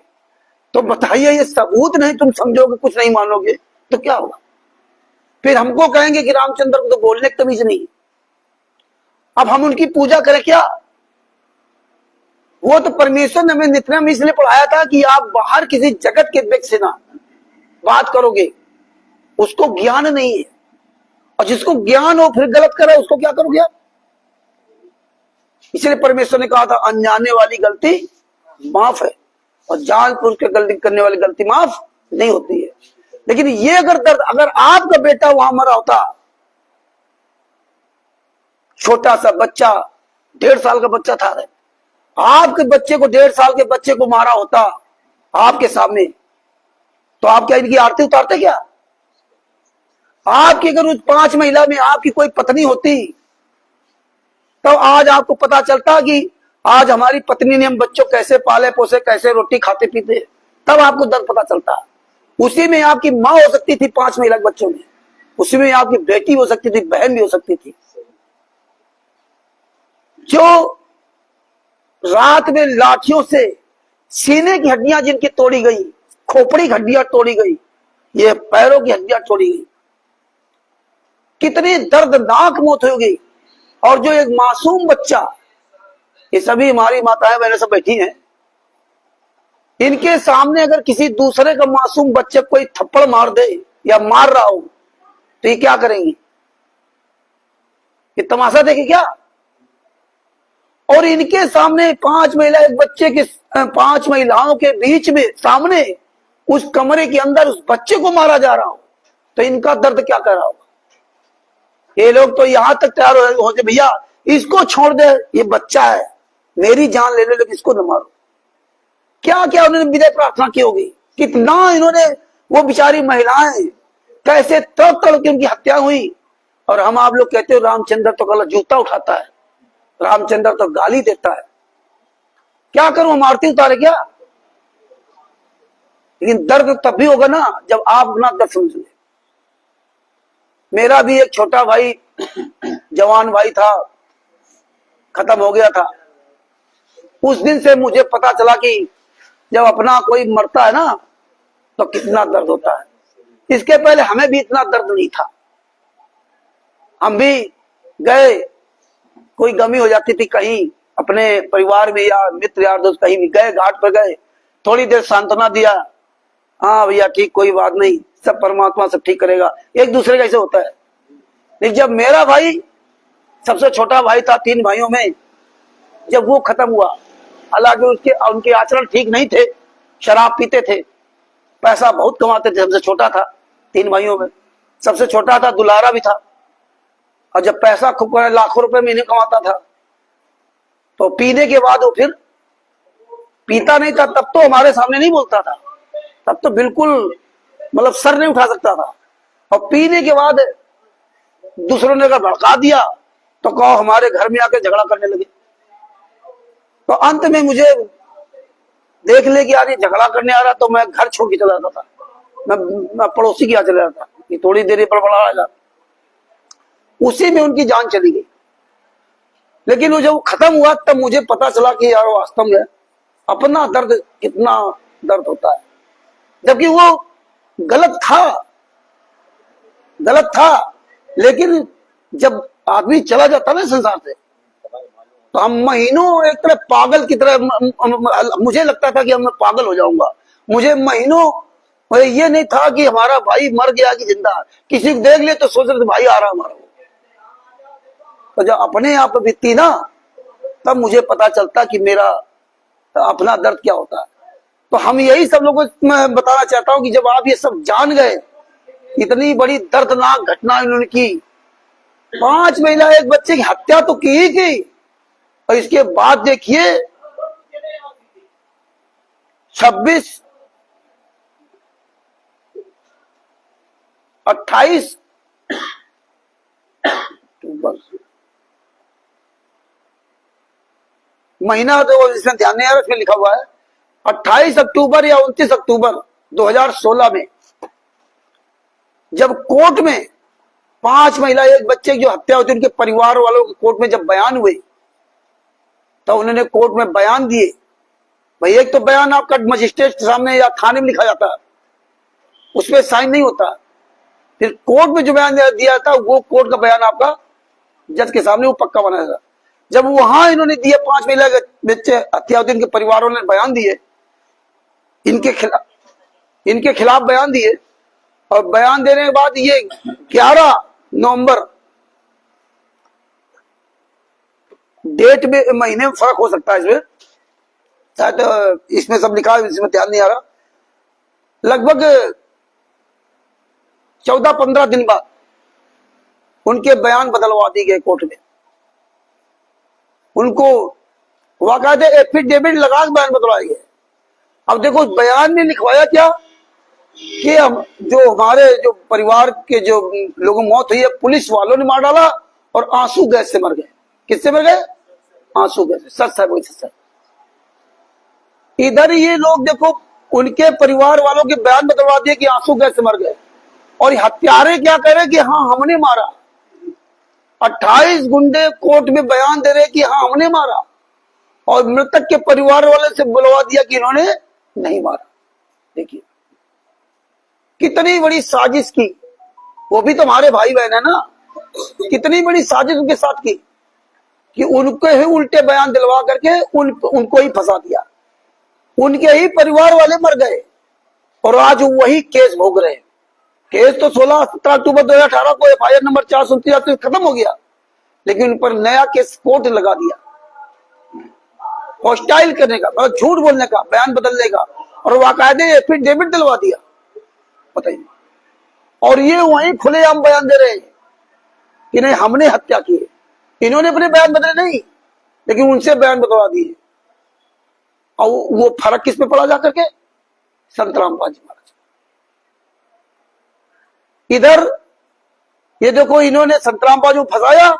तो बताइए, ये सबूत नहीं तुम समझोगे, कुछ नहीं मानोगे तो क्या होगा? फिर हमको कहेंगे कि रामचंद्र को तो बोलने की तमीज नहीं। अब हम उनकी पूजा करें क्या? वो तो परमेश्वर ने हमें नित्य में इसलिए पढ़ाया था कि आप बाहर किसी जगत के व्यक्ति से ना बात करोगे, उसको ज्ञान नहीं है। और जिसको ज्ञान हो फिर गलत करे उसको क्या करोगे आप? इसलिए परमेश्वर ने कहा था अनजाने वाली गलती माफ है और जानबूझ के गलती करने वाली गलती माफ नहीं होती है। लेकिन ये अगर दर्द, अगर आपका बेटा वहां मरा होता, छोटा सा बच्चा 1.5 साल का बच्चा था, आपके बच्चे को 1.5 साल के बच्चे को मारा होता आपके सामने, तो आप क्या इनकी आरती उतारते क्या? आपकी अगर उस 5 महिला में आपकी कोई पत्नी होती तो आज आपको पता चलता कि आज हमारी पत्नी ने हम बच्चों कैसे पाले पोसे, कैसे रोटी खाते पीते, तब आपको दर्द पता चलता है। उसी में आपकी माँ हो सकती थी 5 महिला बच्चों में, उसी में आपकी बेटी हो सकती थी, बहन भी हो सकती थी, जो रात में लाठियों से सीने की हड्डियां जिनकी तोड़ी गई, खोपड़ी की हड्डियां तोड़ी गई, ये पैरों की हड्डियां तोड़ी गई, कितनी दर्दनाक मौत होगी। और जो एक मासूम बच्चा, ये सभी हमारी माताएं बहनें सब बैठी हैं, इनके सामने अगर किसी दूसरे का मासूम बच्चे कोई थप्पड़ मार दे या मार रहा हो तो ये क्या करेंगी? ये तमाशा देखे क्या? और इनके सामने 5 महिला, एक बच्चे के 5 महिलाओं के बीच में सामने उस कमरे के अंदर उस बच्चे को मारा जा रहा हो तो इनका दर्द क्या कर रहा होगा? ये लोग तो यहां तक तैयार हो जाए, भैया इसको छोड़ दे, ये बच्चा है, मेरी जान ले ले, लेकिन इसको न मारो। क्या क्या उन्होंने विजय प्रार्थना की होगी, कितना इन्होंने, वो बेचारी महिलाएं कैसे तड़प तड़प के उनकी हत्या हुई। और हम आप लोग कहते हो रामचंद्र तो कल जूता उठाता है, रामचंद्र तो गाली देता है। क्या करूं, हम आरती उतारे क्या? लेकिन दर्द तब भी होगा ना जब आप अपना दर्द समझेंगे। मेरा भी एक छोटा भाई, जवान भाई था, खत्म हो गया था। उस दिन से मुझे पता चला कि जब अपना कोई मरता है ना तो कितना दर्द होता है। इसके पहले हमें भी इतना दर्द नहीं था। हम भी गए, कोई गमी हो जाती थी कहीं अपने परिवार में या मित्र यार दोस्त, कहीं भी गए, घाट पर गए, थोड़ी देर सांत्वना दिया, हाँ भैया ठीक, कोई बात नहीं, सब परमात्मा सब ठीक करेगा, एक दूसरे का ऐसे होता है। लेकिन जब मेरा भाई, सबसे छोटा भाई था 3 भाइयों में, जब वो खत्म हुआ, हालांकि उनके आचरण ठीक नहीं थे, शराब पीते थे, पैसा बहुत कमाते थे, सबसे छोटा था 3 भाइयों में, सबसे छोटा था, दुलारा भी था। और जब पैसा खूब लाखों रुपए महीने कमाता था तो पीने के बाद वो फिर पीता नहीं था, तब तो हमारे सामने नहीं बोलता था, तब तो बिल्कुल मतलब सर नहीं उठा सकता था। और पीने के बाद दूसरों ने अगर भड़का दिया तो कहो हमारे घर में आके झगड़ा करने लगे। तो अंत में मुझे देख ले कि यार ये झगड़ा करने आ रहा, तो मैं घर छोड़ के चला जाता था, मैं पड़ोसी के यहाँ चला जाता कि थोड़ी देर पर बड़ा आएगा। उसी में उनकी जान चली गई। लेकिन वो जब खत्म हुआ तब मुझे पता चला कि यार वास्तव में अपना दर्द कितना दर्द होता है, जबकि वो गलत था। लेकिन जब आदमी चला जाता ना संसार से तो हम महीनों एक तरह पागल की तरह, मुझे लगता था कि मैं पागल हो जाऊंगा। मुझे महीनों ये नहीं था कि हमारा भाई मर गया कि जिंदा, किसी को देख ले तो सोच रहे थे भाई आ रहा हमारा। तो जब अपने आप बीतती ना तब मुझे पता चलता कि मेरा अपना दर्द क्या होता है। तो हम यही सब लोगों को मैं बताना चाहता हूं कि जब आप ये सब जान गए, इतनी बड़ी दर्दनाक घटना इन्होंने की, 5 महिला, एक बच्चे की हत्या तो की ही की, और इसके बाद देखिए 26, 28 महीना, तो इसमें ध्यान नहीं आ रहा, इसमें लिखा हुआ है 28 अक्टूबर या 29 अक्टूबर 2016 में जब कोर्ट में 5 महिला, एक बच्चे की जो हत्या होती, उनके परिवार वालों के कोर्ट में जब बयान हुए तो उन्होंने कोर्ट में बयान दिए। भाई एक तो बयान आपका मजिस्ट्रेट के सामने या थाने में लिखा जाता है, उसमें साइन नहीं होता, फिर कोर्ट में जो बयान दिया था वो कोर्ट का बयान आपका जज के सामने वो पक्का बना था। जब वहां इन्होंने दिए 5 महिला बच्चे हत्या होती, इनके परिवारों ने बयान दिए, इनके खिलाफ बयान दिए, और बयान देने के बाद ये 11 नवंबर, डेट में महीने में फर्क हो सकता है, इसमें शायद इसमें सब लिखा है, इसमें ध्यान नहीं आ रहा, लगभग 14-15 दिन बाद उनके बयान बदलवा दिए गए कोर्ट में। उनको वाकायदे एफिडेविट लगा के बयान बदलवाए गए। अब देखो बयान में लिखवाया क्या कि हम जो हमारे जो परिवार के जो लोगों की मौत हुई है, पुलिस वालों ने मार डाला और आंसू गैस से मर गए। किससे मर गए? आंसू गैस से। सच है, वही सच है। इधर ये लोग देखो उनके परिवार वालों के बयान बदलवा दिए कि आंसू गैस से मर गए, और हत्यारे क्या कह रहे कि हाँ हमने मारा। 28 गुंडे कोर्ट में बयान दे रहे कि हाँ हमने मारा, और मृतक के परिवार वाले से बुलवा दिया कि इन्होंने नहीं मारा। देखिए कितनी बड़ी साजिश की, वो भी तो हमारे भाई बहन है ना। कितनी बड़ी साजिश उनके साथ की कि उनको ही उल्टे बयान दिलवा करके उनको ही फंसा दिया। उनके ही परिवार वाले मर गए और आज वही केस भोग रहे। केस तो 16-17 अक्टूबर 2018 को FIR नंबर 429 खत्म हो गया, लेकिन उन पर नया केस कोर्ट लगा दिया, हॉस्टाइल करने का, मतलब झूठ बोलने का, बयान बदलने का, और बाकायदे एफिडेविट दिलवा दिया। बताइए, और ये वहीं खुलेआम बयान दे रहे हैं कि नहीं हमने हत्या की है। इन्होंने अपने बयान बदले नहीं, लेकिन उनसे बयान बदलवा दिए। और वो फर्क किस पे पड़ा जाकर के? संतराम पाजी महाराज। इधर ये देखो, इन्होंने संतराम पाजी को फंसाया,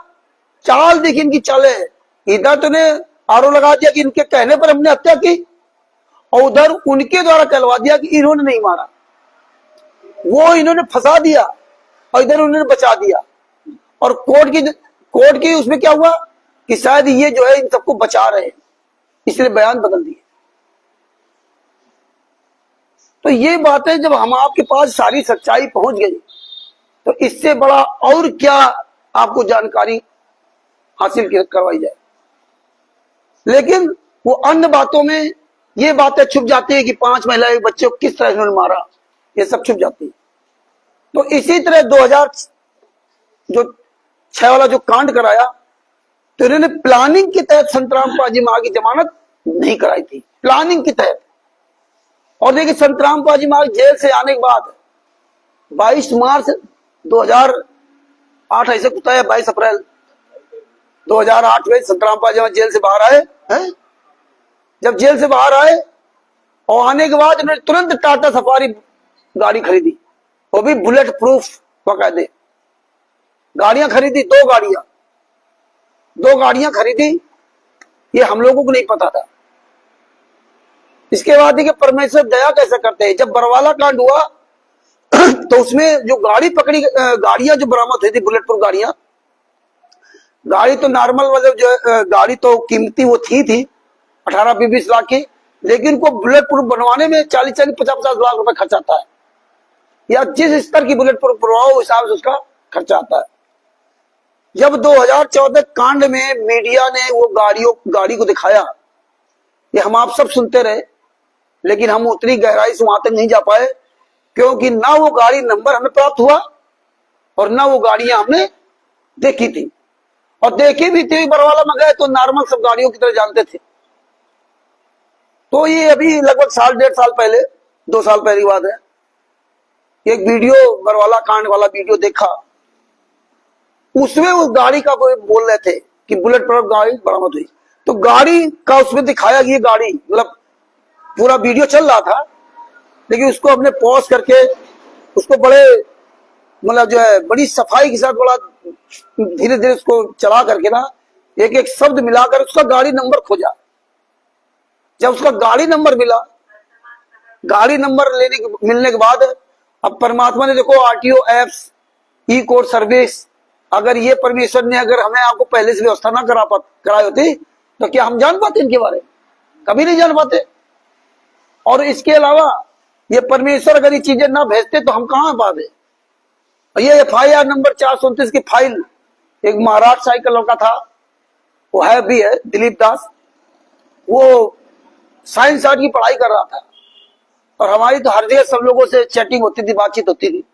चाल देखिए इनकी चाल है। इधर तो ने आरोप लगा दिया कि इनके कहने पर हमने हत्या की, और उधर उनके द्वारा कहलवा दिया कि इन्होंने नहीं मारा। वो इन्होंने फंसा दिया और इधर उन्होंने बचा दिया। और कोर्ट की उसमें क्या हुआ कि शायद ये जो है इन सबको बचा रहे हैं, इसलिए बयान बदल दिए। तो ये बातें जब हम आपके पास सारी सच्चाई पहुंच गई, तो इससे बड़ा और क्या आपको जानकारी हासिल करवाई जाए। लेकिन वो अन्य बातों में ये बातें छुप जाती है कि 5 महिलाएं बच्चों को किस तरह इन्होंने मारा, ये सब छुप जाती है। तो इसी तरह 2006 वाला जो कांड कराया, तो इन्होंने प्लानिंग के तहत संतराम पाजी मां की जमानत नहीं कराई थी, प्लानिंग के तहत। और देखिए संतराम पाजी मां जेल से आने के बाद 22 मार्च 2008 ऐसे कुछ है, 22 अप्रैल 2008 में संतराम पाजी मां जेल से बाहर आए हैं। जब जेल से बाहर आए और आने के बाद उन्होंने तुरंत टाटा सफारी गाड़ी खरीदी, वो भी बुलेट प्रूफ बकायदे गाड़ियां खरीदी। 2 गाड़ियां खरीदी, ये हम लोगों को नहीं पता था। इसके बाद देखिए परमेश्वर दया कैसे करते हैं। जब बरवाला कांड हुआ तो उसमें जो गाड़ी पकड़ी, गाड़ियां जो बरामद हुई थी, बुलेट प्रूफ गाड़ियां, गाड़ी तो नॉर्मल मतलब जो गाड़ी तो कीमती वो थी 18-20 लाख की, लेकिन को बुलेट प्रूफ बनवाने में 40-50 लाख रुपए खर्च आता है, या जिस स्तर की बुलेट प्रूफ बनवाओ हिसाब से उसका खर्चा आता है। जब 2014 कांड में मीडिया ने वो गाड़ी को दिखाया, ये हम आप सब सुनते रहे, लेकिन हम उतनी गहराई से वहां तक नहीं जा पाए, क्योंकि ना वो गाड़ी नंबर हमें प्राप्त हुआ और ना वो गाड़ियां हमने देखी थी। और देखी भी थी, बरवाला में गए तो नॉर्मल सब गाड़ियों की तरह जानते थे। तो ये अभी लगभग 1.5 साल पहले, 2 साल पहले की बात है, एक वीडियो बरवाला कांड वाला वीडियो देखा, उसमें उस गाड़ी का कोई बोल रहे थे कि बुलेट प्रूफ गाड़ी बरामद हुई। तो गाड़ी का उसमें दिखाया कि ये गाड़ी, मतलब पूरा वीडियो चल रहा था, लेकिन उसको अपने पॉज करके उसको बड़े मतलब जो है बड़ी सफाई के साथ बड़ा धीरे धीरे उसको चला करके ना एक एक शब्द मिलाकर उसका गाड़ी नंबर खोजा। जब उसका गाड़ी नंबर मिला, गाड़ी नंबर मिलने के बाद अब परमात्मा ने देखो RTO एप्स, ई कोर्ट सर्विस, अगर ये परमेश्वर ने अगर हमें आपको पहले से व्यवस्था ना कराई होती तो क्या हम जान पाते इनके बारे में? कभी नहीं जान पाते। और इसके अलावा ये परमेश्वर अगर ये चीजें ना भेजते तो हम कहां पाते। ये FIR नंबर 429 की फाइल, एक महाराष्ट्र साइड का लड़का था, वो है भी है दिलीप दास, वो साइंस आर्ट की पढ़ाई कर रहा था, और हमारी तो हर जगह सब लोगों से चैटिंग होती थी, बातचीत होती थी।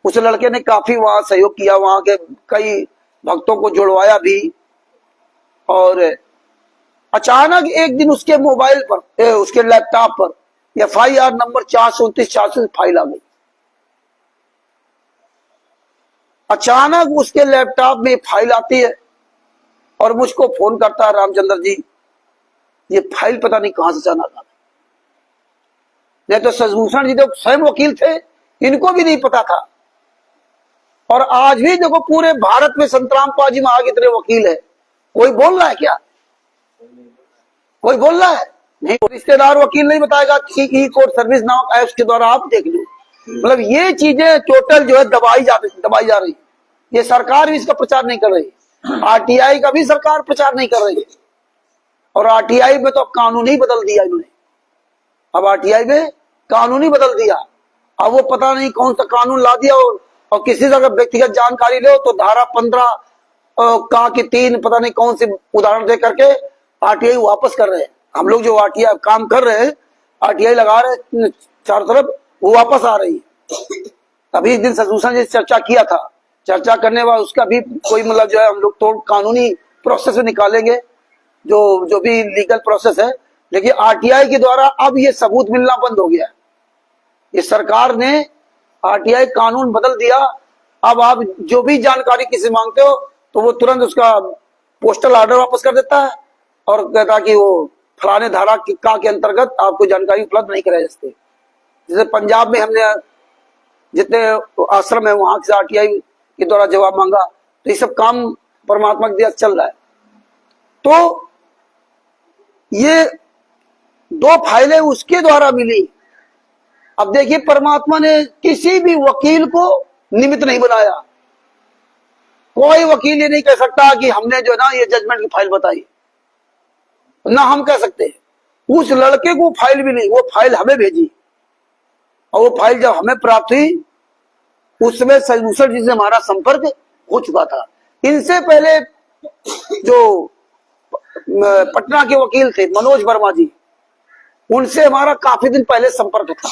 उस लड़के ने काफी वहां सहयोग किया, वहां के कई भक्तों को जुड़वाया भी। और अचानक एक दिन उसके मोबाइल पर, उसके लैपटॉप पर FIR नंबर 429 फाइल आ गई। अचानक उसके लैपटॉप में फाइल आती है और मुझको फोन करता है, रामचंद्र जी ये फाइल पता नहीं कहां से अचानक आ गई। नहीं तो सजभूषण जी तो स्वयं वकील थे, इनको भी नहीं पता था। और आज भी देखो पूरे भारत में संतराम पाजी मां की तरह वकील है। कोई बोल रहा है क्या? कोई बोल रहा है? नहीं, रिश्तेदार वकील नहीं बताएगा कि ई कोर्ट सर्विस नामक ऐप्स के द्वारा आप देख लो। मतलब ये चीजें टोटल जो है दबाई जा रही। ये सरकार भी इसका प्रचार नहीं कर रही, आरटीआई का भी सरकार प्रचार नहीं कर रही। और आरटीआई में तो अब कानून ही बदल दिया इन्होंने। अब आरटीआई में कानून ही बदल दिया। अब वो पता नहीं कौन सा कानून ला दिया। और किसी से अगर व्यक्तिगत जानकारी लो तो धारा 15 का की 3 पता नहीं कौन से उदाहरण दे करके आरटीआई वापस कर रहे हैं। हम लोग जो आरटीआई काम कर रहे हैं, आरटीआई लगा रहे हैं चारों तरफ, वो वापस आ रही है। अभी इस दिन ससूसन जी चर्चा किया था, चर्चा करने बाद उसका भी कोई मतलब जो है हम लोग तो कानूनी प्रोसेस में निकालेंगे, जो भी लीगल प्रोसेस है। लेकिन आरटीआई के द्वारा अब ये सबूत मिलना बंद हो गया। ये सरकार ने आरटीआई कानून बदल दिया। अब आप जो भी जानकारी किसी मांगते हो तो वो तुरंत उसका पोस्टल ऑर्डर वापस कर देता है और कहता कि वो फलाने धारा के अंतर्गत आपको जानकारी उपलब्ध नहीं कराई जाती। जैसे पंजाब में हमने जितने आश्रम है वहां से आरटीआई के द्वारा जवाब मांगा, तो ये सब काम परमात्मा के दिया चल रहा है। तो ये 2 फाइलें उसके द्वारा मिली। अब देखिए, परमात्मा ने किसी भी वकील को निमित्त नहीं बनाया। कोई वकील ये नहीं कह सकता कि हमने जो ना ये जजमेंट की फाइल बताई, ना हम कह सकते। उस लड़के को फाइल मिली, वो फाइल हमें भेजी और वो फाइल जब हमें प्राप्त हुई उसमें सलूशन जी से हमारा संपर्क हो चुका था। इनसे पहले जो पटना के वकील थे मनोज वर्मा जी, उनसे हमारा काफी दिन पहले संपर्क था।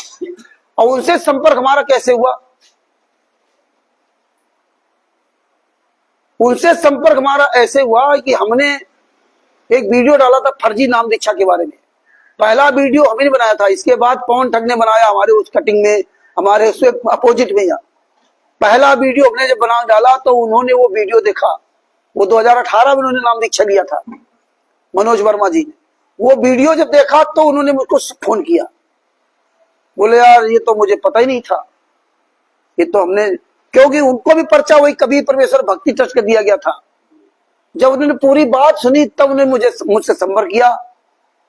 और उनसे संपर्क हमारा कैसे हुआ? उनसे संपर्क हमारा ऐसे हुआ कि हमने एक वीडियो डाला था फर्जी नाम दीक्षा के बारे में। पहला वीडियो हमने नहीं बनाया था, इसके बाद पवन ठग ने बनाया हमारे उस कटिंग में, हमारे उसके अपोजिट में। या पहला वीडियो हमने जब बना डाला तो उन्होंने वो वीडियो देखा। वो 2018 में उन्होंने नाम दीक्षा लिया था मनोज वर्मा जी ने। वो वीडियो जब देखा तो उन्होंने मुझको फोन किया, बोले यार ये तो मुझे पता ही नहीं था, ये तो हमने, क्योंकि उनको भी पर्चा वही कबीर परमेश्वर भक्ति ट्रस्ट का दिया गया था। जब उन्होंने पूरी बात सुनी तब उन्होंने मुझसे संपर्क किया।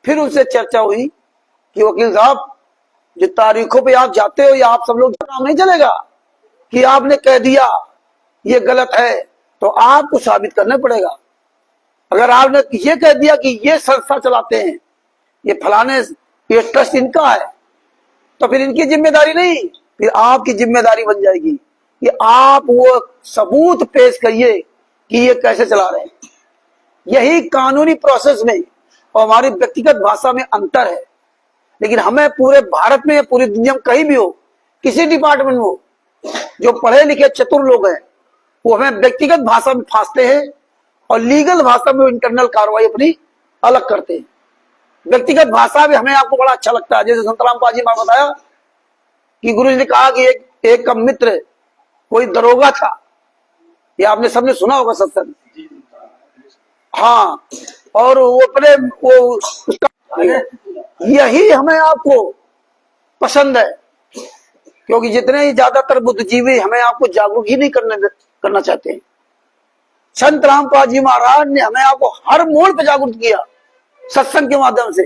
फिर उनसे चर्चा हुई कि वकील साहब, जो तारीखों पे आप जाते हो या आप सब लोग, काम नहीं चलेगा कि आपने कह दिया ये गलत है, तो आपको साबित करना पड़ेगा। अगर आपने ये कह दिया कि ये संस्था चलाते हैं, ये फलाने, ये ट्रस्ट इनका है, तो फिर इनकी जिम्मेदारी नहीं, फिर आपकी जिम्मेदारी बन जाएगी कि आप वो सबूत पेश करिए कि ये कैसे चला रहे हैं। यही कानूनी प्रोसेस में और हमारी व्यक्तिगत भाषा में अंतर है। लेकिन हमें पूरे भारत में, पूरी दुनिया में कहीं भी हो, किसी डिपार्टमेंट में हो, जो पढ़े लिखे चतुर लोग हैं वो हमें व्यक्तिगत भाषा में फांसते हैं और लीगल भाषा में इंटरनल कार्रवाई अपनी अलग करते हैं। व्यक्तिगत भाषा में हमें आपको बड़ा अच्छा लगता है। जैसे संतराम पाजी ने बताया कि गुरु जी ने कहा कि एक का मित्र कोई दरोगा था, ये आपने सबने सुना होगा सत्संग। हाँ, और वो अपने वो उसका, यही हमें आपको पसंद है, क्योंकि जितने ही ज्यादातर बुद्धिजीवी हमें आपको जागरूक ही नहीं करना चाहते हैं। संत रामपाल जी महाराज ने हमें आपको हर मोड़ पर जागरूक किया सत्संग के माध्यम से,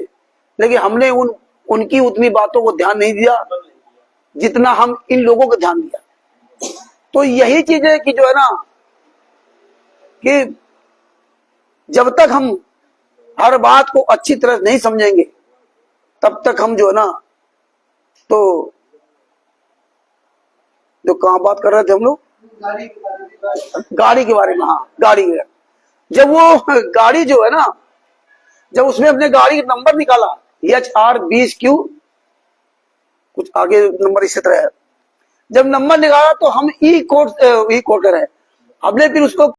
लेकिन हमने उनकी उतनी बातों को ध्यान नहीं दिया जितना हम इन लोगों को ध्यान दिया। तो यही चीज है कि जो है ना, कि जब तक हम हर बात को अच्छी तरह नहीं समझेंगे तब तक हम जो है ना, तो जो कहाँ बात कर रहे थे हम लोग, गाड़ी के बारे में। हाँ, गाड़ी के, जब वो गाड़ी जो है ना, जब उसमें अपने गाड़ी का नंबर निकाला HR20Q कुछ आगे नंबर इसी तरह है, जब नंबर निकाला तो हम ई कोर्टर है, हमने फिर उसको